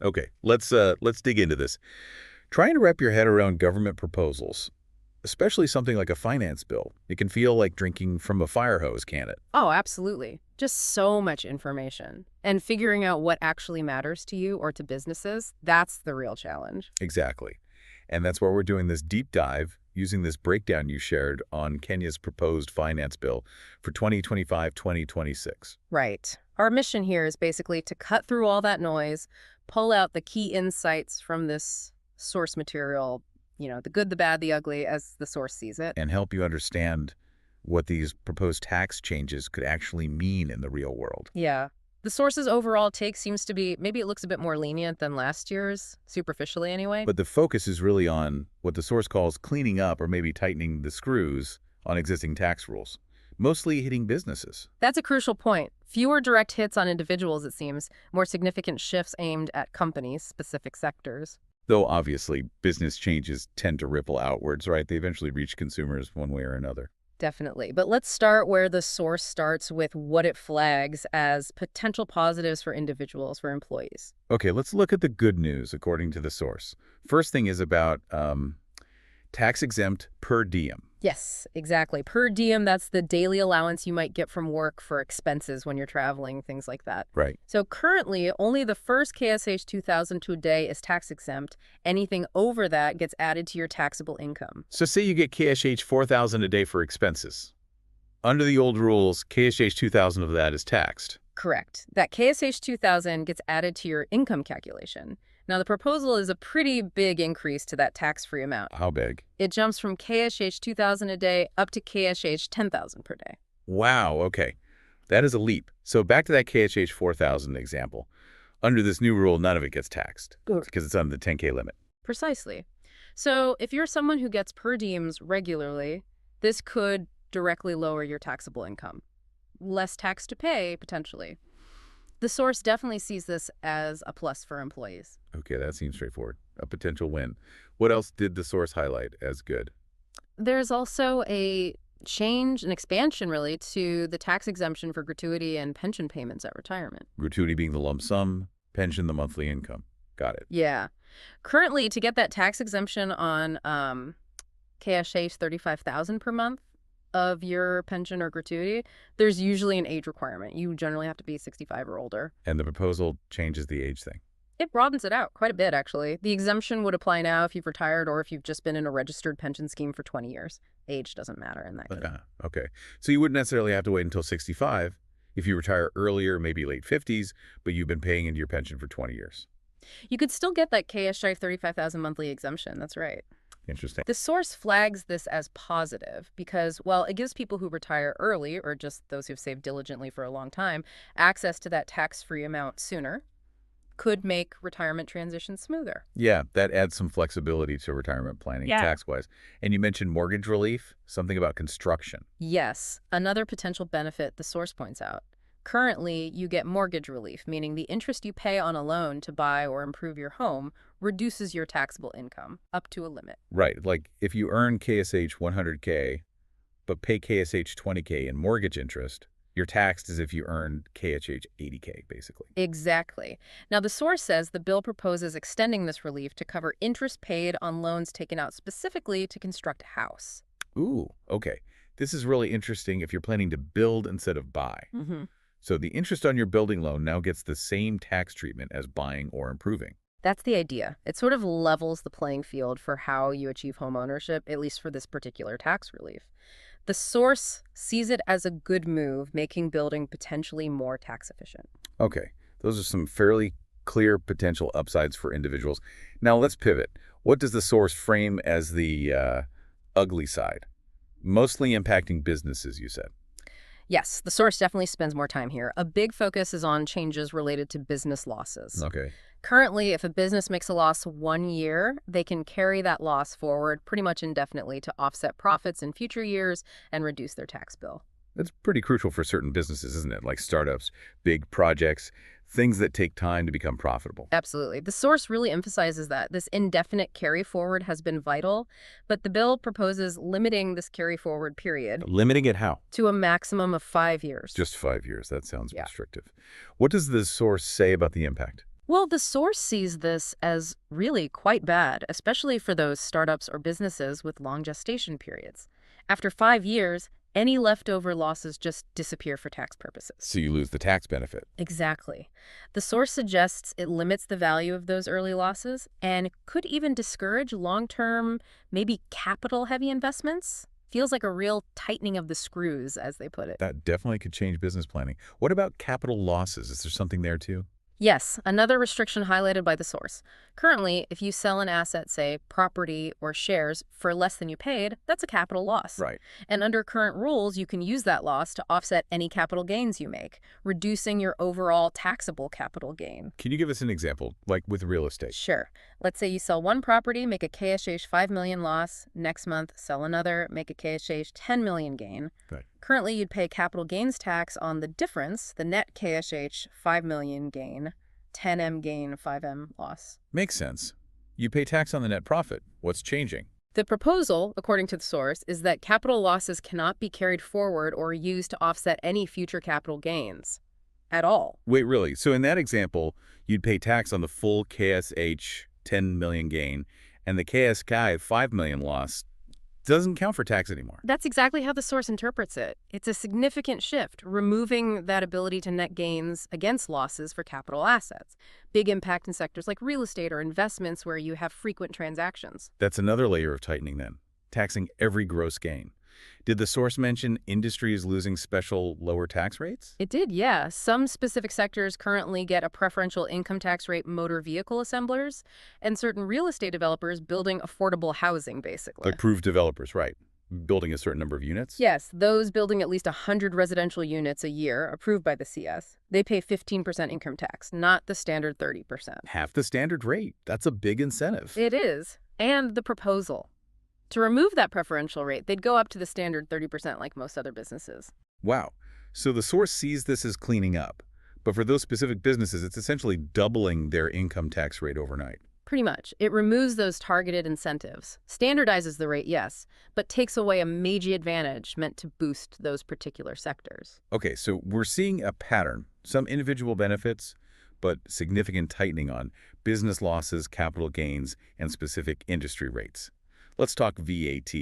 Okay, let's dig into this. Trying to wrap your head around government proposals, especially something like a finance bill, it can feel like drinking from a fire hose, can't it? Oh, absolutely. Just so much information. And figuring out what actually matters to you or to businesses, that's the real challenge. Exactly. And that's why we're doing this deep dive using this breakdown you shared on Kenya's proposed finance bill for 2025-2026. Right. Our mission here is basically to cut through all that noise, pull out the key insights from this source material, the good, the bad, the ugly, as the source sees it. And help you understand what these proposed tax changes could actually mean in the real world. Yeah. The source's overall take seems to be maybe it looks a bit more lenient than last year's, superficially anyway. But the focus is really on what the source calls cleaning up or maybe tightening the screws on existing tax rules, mostly hitting businesses. That's a crucial point. Fewer direct hits on individuals, it seems, more significant shifts aimed at companies, specific sectors. Though obviously business changes tend to ripple outwards, right? They eventually reach consumers one way or another. Definitely. But let's start where the source starts with what it flags as potential positives for individuals, for employees. Okay, let's look at the good news according to the source. First thing is about tax exempt per diem. Yes, exactly. Per diem, that's the daily allowance you might get from work for expenses when you're traveling, things like that. Right. So currently, only the first KSH 2000 a day is tax exempt. Anything over that gets added to your taxable income. So say you get KSH 4,000 a day for expenses. Under the old rules, KSH 2,000 of that is taxed. Correct. That KSH 2000 gets added to your income calculation. Now, the proposal is a pretty big increase to that tax-free amount. How big? It jumps from KSH 2000 a day up to KSH 10,000 per day. Wow, okay. That is a leap. So back to that KSH 4,000 example. Under this new rule, none of it gets taxed Good. because it's under the 10K limit. Precisely. So if you're someone who gets per diems regularly, this could directly lower your taxable income. Less tax to pay, potentially. The source definitely sees this as a plus for employees. Okay, that seems straightforward. A potential win. What else did the source highlight as good? There's also a change, an expansion really, to the tax exemption for gratuity and pension payments at retirement. Gratuity being the lump sum, pension the monthly income. Got it. Yeah. Currently, to get that tax exemption on KSH 35,000 per month of your pension or gratuity, there's usually an age requirement. You generally have to be 65 or older. And the proposal changes the age thing. It broadens it out quite a bit, actually. The exemption would apply now if you've retired or if you've just been in a registered pension scheme for 20 years. Age doesn't matter in that case. Okay. So you wouldn't necessarily have to wait until 65 if you retire earlier, maybe late 50s, but you've been paying into your pension for 20 years. You could still get that KSH 35,000 monthly exemption. That's right. Interesting. The source flags this as positive because, well, it gives people who retire early, or just those who've saved diligently for a long time, access to that tax-free amount sooner, could make retirement transition smoother. Yeah, that adds some flexibility to retirement planning Yeah. tax-wise. And you mentioned mortgage relief, something about construction. Yes, another potential benefit the source points out. Currently, you get mortgage relief, meaning the interest you pay on a loan to buy or improve your home reduces your taxable income up to a limit. Right, like if you earn KSH 100K, but pay KSH 20K in mortgage interest, you're taxed as if you earned KSH 80K, basically. Exactly. Now, the source says the bill proposes extending this relief to cover interest paid on loans taken out specifically to construct a house. Ooh, okay. This is really interesting if you're planning to build instead of buy. Mm-hmm. So the interest on your building loan now gets the same tax treatment as buying or improving. That's the idea. It sort of levels the playing field for how you achieve home ownership, at least for this particular tax relief. The source sees it as a good move, making building potentially more tax efficient. Okay, those are some fairly clear potential upsides for individuals. Now let's pivot. What does the source frame as the ugly side? Mostly impacting businesses, you said. Yes, the source definitely spends more time here. A big focus is on changes related to business losses. Okay. Currently, if a business makes a loss 1 year, they can carry that loss forward pretty much indefinitely to offset profits in future years and reduce their tax bill. That's pretty crucial for certain businesses, isn't it? Like startups, big projects, things that take time to become profitable. Absolutely. The source really emphasizes that this indefinite carry forward has been vital, but the bill proposes limiting this carry forward period Limiting it how? to a maximum of 5 years. Just 5 years. That sounds Yeah. restrictive. What does the source say about the impact? Well, the source sees this as really quite bad, especially for those startups or businesses with long gestation periods. After 5 years, any leftover losses just disappear for tax purposes. So you lose the tax benefit. Exactly. The source suggests it limits the value of those early losses and could even discourage long-term, maybe capital-heavy investments. Feels like a real tightening of the screws, as they put it. That definitely could change business planning. What about capital losses? Is there something there too? Yes, another restriction highlighted by the source. Currently, if you sell an asset, say property or shares, for less than you paid, that's a capital loss. Right. And under current rules, you can use that loss to offset any capital gains you make, reducing your overall taxable capital gain. Can you give us an example, like with real estate? Sure. Let's say you sell one property, make a KSH 5 million loss. Next month, sell another, make a KSH 10 million gain. Right. Currently, you'd pay capital gains tax on the difference, the net KSH 5 million gain, 10M gain, 5M loss. Makes sense. You pay tax on the net profit. What's changing? The proposal, according to the source, is that capital losses cannot be carried forward or used to offset any future capital gains at all. Wait, really? So in that example, you'd pay tax on the full KSH 10 million gain, and the KSKI 5 million loss doesn't count for tax anymore. That's exactly how the source interprets it. It's a significant shift, removing that ability to net gains against losses for capital assets. Big impact in sectors like real estate or investments where you have frequent transactions. That's another layer of tightening then, taxing every gross gain. Did the source mention industries losing special lower tax rates? It did, yeah. Some specific sectors currently get a preferential income tax rate motor vehicle assemblers and certain real estate developers building affordable housing, basically. Like proved developers, right. Building a certain number of units? Yes, those building at least 100 residential units a year approved by the CS. They pay 15% income tax, not the standard 30%. Half the standard rate. That's a big incentive. It is. And the proposal. To remove that preferential rate, they'd go up to the standard 30% like most other businesses. Wow. So the source sees this as cleaning up. But for those specific businesses, it's essentially doubling their income tax rate overnight. Pretty much. It removes those targeted incentives. Standardizes the rate, yes, but takes away a major advantage meant to boost those particular sectors. Okay, so we're seeing a pattern. Some individual benefits, but significant tightening on business losses, capital gains, and specific industry rates. Let's talk VAT.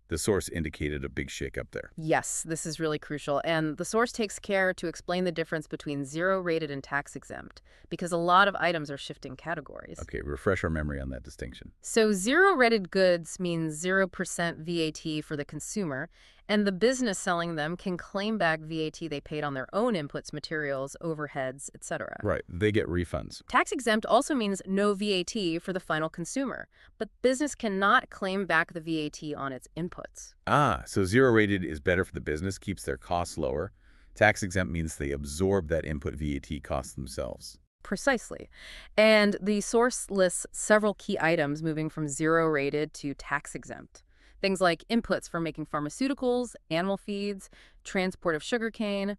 The source indicated a big shakeup there. Yes, this is really crucial, and the source takes care to explain the difference between zero-rated and tax-exempt, because a lot of items are shifting categories. Okay, refresh our memory on that distinction. So zero-rated goods means 0% VAT for the consumer, and the business selling them can claim back VAT they paid on their own inputs, materials, overheads, etc. Right, they get refunds. Tax-exempt also means no VAT for the final consumer, but business cannot claim back the VAT on its inputs. Ah, so zero-rated is better for the business, keeps their costs lower. Tax-exempt means they absorb that input VAT cost themselves. Precisely. And the source lists several key items moving from zero-rated to tax-exempt. Things like inputs for making pharmaceuticals, animal feeds, transport of sugarcane,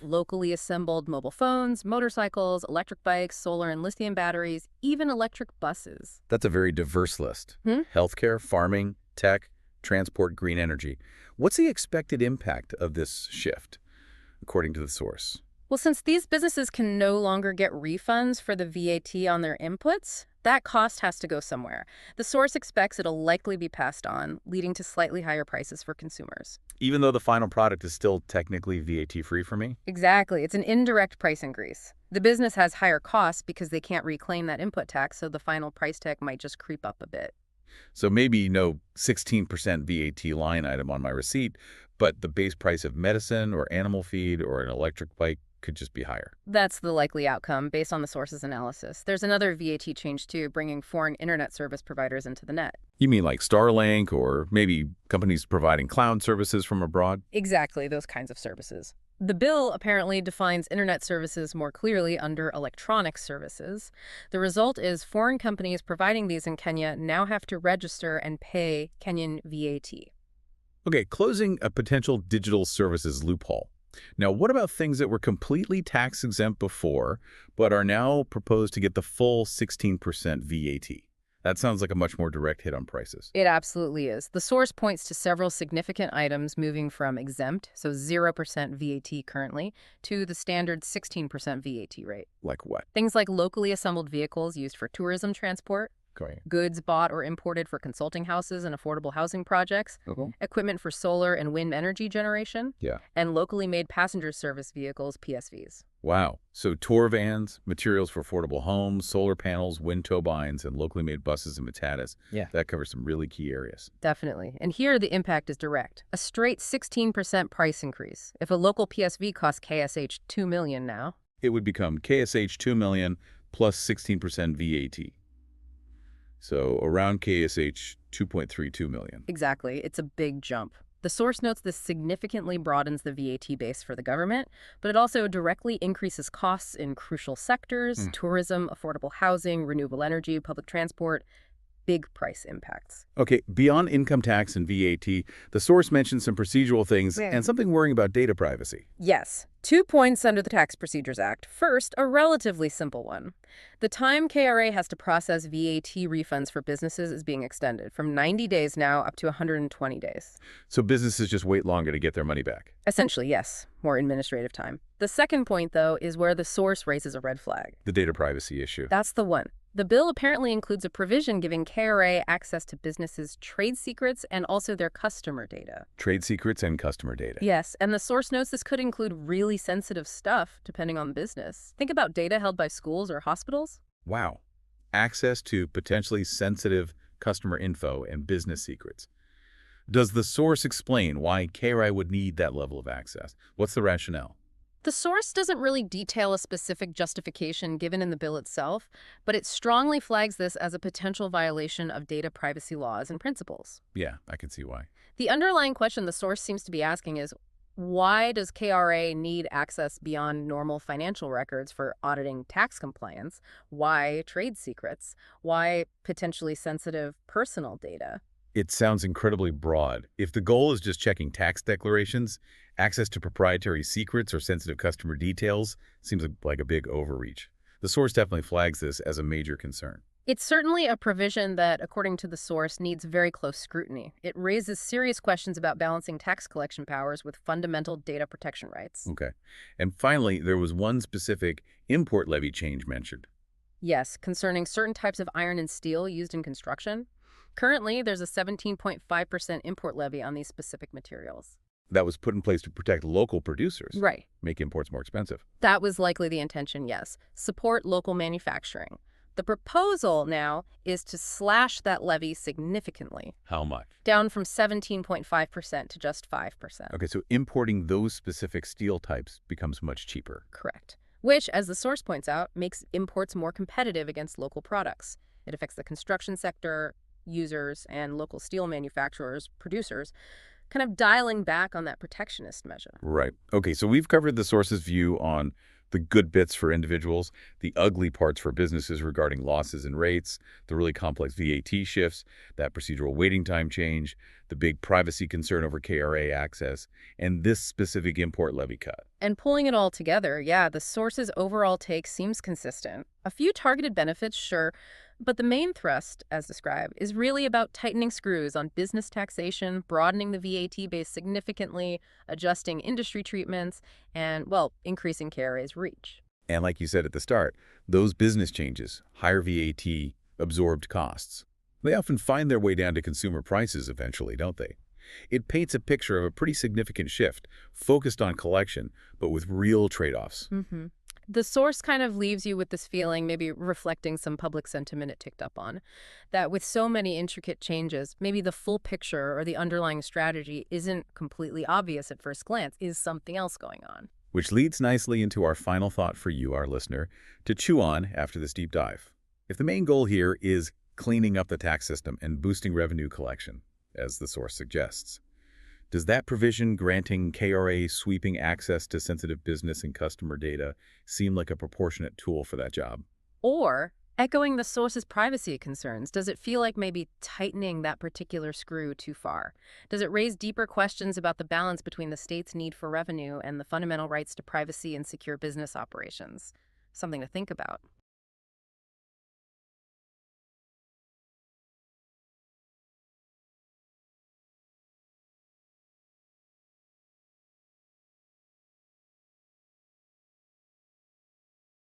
locally assembled mobile phones, motorcycles, electric bikes, solar and lithium batteries, even electric buses. That's a very diverse list. Healthcare, farming, tech, transport, green energy. What's the expected impact of this shift, according to the source? Well, since these businesses can no longer get refunds for the VAT on their inputs, that cost has to go somewhere. The source expects it'll likely be passed on, leading to slightly higher prices for consumers. Even though the final product is still technically VAT-free for me? Exactly. It's an indirect price increase. The business has higher costs because they can't reclaim that input tax, so the final price tag might just creep up a bit. So maybe no 16% VAT line item on my receipt, but the base price of medicine or animal feed or an electric bike could just be higher. That's the likely outcome based on the source's analysis. There's another VAT change too, bringing foreign internet service providers into the net. You mean like Starlink or maybe companies providing cloud services from abroad? Exactly, those kinds of services. The bill apparently defines internet services more clearly under electronic services. The result is foreign companies providing these in Kenya now have to register and pay Kenyan VAT. Okay, closing a potential digital services loophole. Now, what about things that were completely tax-exempt before, but are now proposed to get the full 16% VAT? That sounds like a much more direct hit on prices. It absolutely is. The source points to several significant items moving from exempt, so 0% VAT currently, to the standard 16% VAT rate. Like what? Things like locally assembled vehicles used for tourism transport, Going. goods bought or imported for consulting houses and affordable housing projects, equipment for solar and wind energy generation, Yeah. and locally made passenger service vehicles, PSVs. Wow. So tour vans, materials for affordable homes, solar panels, wind turbines, and locally made buses and matatas. Yeah. That covers some really key areas. Definitely. And here the impact is direct. A straight 16% price increase. If a local PSV costs KSH $2 million now, It would become KSH 2 million plus 16% VAT. So around KSH 2.32 million. exactly, it's a big jump. The source notes this significantly broadens the VAT base for the government, but it also directly increases costs in crucial sectors, tourism, affordable housing, renewable energy, public transport, big price impacts. Okay, beyond income tax and VAT, the source mentions some procedural things and something worrying about data privacy. Yes, 2 points under the Tax Procedures Act. First, a relatively simple one. The time KRA has to process VAT refunds for businesses is being extended from 90 days now up to 120 days. So businesses just wait longer to get their money back. Essentially, yes, more administrative time. The second point, though, is where the source raises a red flag. The data privacy issue. That's the one. The bill apparently includes a provision giving KRA access to businesses' trade secrets and also their customer data. Trade secrets and customer data. Yes, and the source notes this could include really sensitive stuff, depending on the business. Think about data held by schools or hospitals. Wow. Access to potentially sensitive customer info and business secrets. Does the source explain why KRA would need that level of access? What's the rationale? The source doesn't really detail a specific justification given in the bill itself, but it strongly flags this as a potential violation of data privacy laws and principles. Yeah, I can see why. The underlying question the source seems to be asking is, why does KRA need access beyond normal financial records for auditing tax compliance? Why trade secrets? Why potentially sensitive personal data? It sounds incredibly broad. If the goal is just checking tax declarations, access to proprietary secrets or sensitive customer details seems like a big overreach. The source definitely flags this as a major concern. It's certainly a provision that, according to the source, needs very close scrutiny. It raises serious questions about balancing tax collection powers with fundamental data protection rights. Okay. And finally, there was one specific import levy change mentioned. Yes, concerning certain types of iron and steel used in construction. Currently, there's a 17.5% import levy on these specific materials. That was put in place to protect local producers. Right. Make imports more expensive. That was likely the intention, yes. Support local manufacturing. The proposal now is to slash that levy significantly, How much? down from 17.5% to just 5%. Okay, so importing those specific steel types becomes much cheaper. Correct. Which, as the source points out, makes imports more competitive against local products. It affects the construction sector, users, and local steel manufacturers, producers, kind of dialing back on that protectionist measure. Right. Okay, so we've covered the source's view on the good bits for individuals, the ugly parts for businesses regarding losses and rates, the really complex VAT shifts, that procedural waiting time change, the big privacy concern over KRA access, and this specific import levy cut. And pulling it all together, yeah, the source's overall take seems consistent. A few targeted benefits, sure, but the main thrust, as described, is really about tightening screws on business taxation, broadening the VAT base significantly, adjusting industry treatments, and, well, increasing KRA's reach. And like you said at the start, those business changes, higher VAT, absorbed costs, they often find their way down to consumer prices eventually, don't they? It paints a picture of a pretty significant shift, focused on collection, but with real trade-offs. Mm-hmm. The source kind of leaves you with this feeling, maybe reflecting some public sentiment it ticked up on, that with so many intricate changes, maybe the full picture or the underlying strategy isn't completely obvious at first glance. Is something else going on? Which leads nicely into our final thought for you, our listener, to chew on after this deep dive. If the main goal here is cleaning up the tax system and boosting revenue collection, as the source suggests, does that provision granting KRA sweeping access to sensitive business and customer data seem like a proportionate tool for that job? Or, echoing the source's privacy concerns, does it feel like maybe tightening that particular screw too far? Does it raise deeper questions about the balance between the state's need for revenue and the fundamental rights to privacy and secure business operations? Something to think about.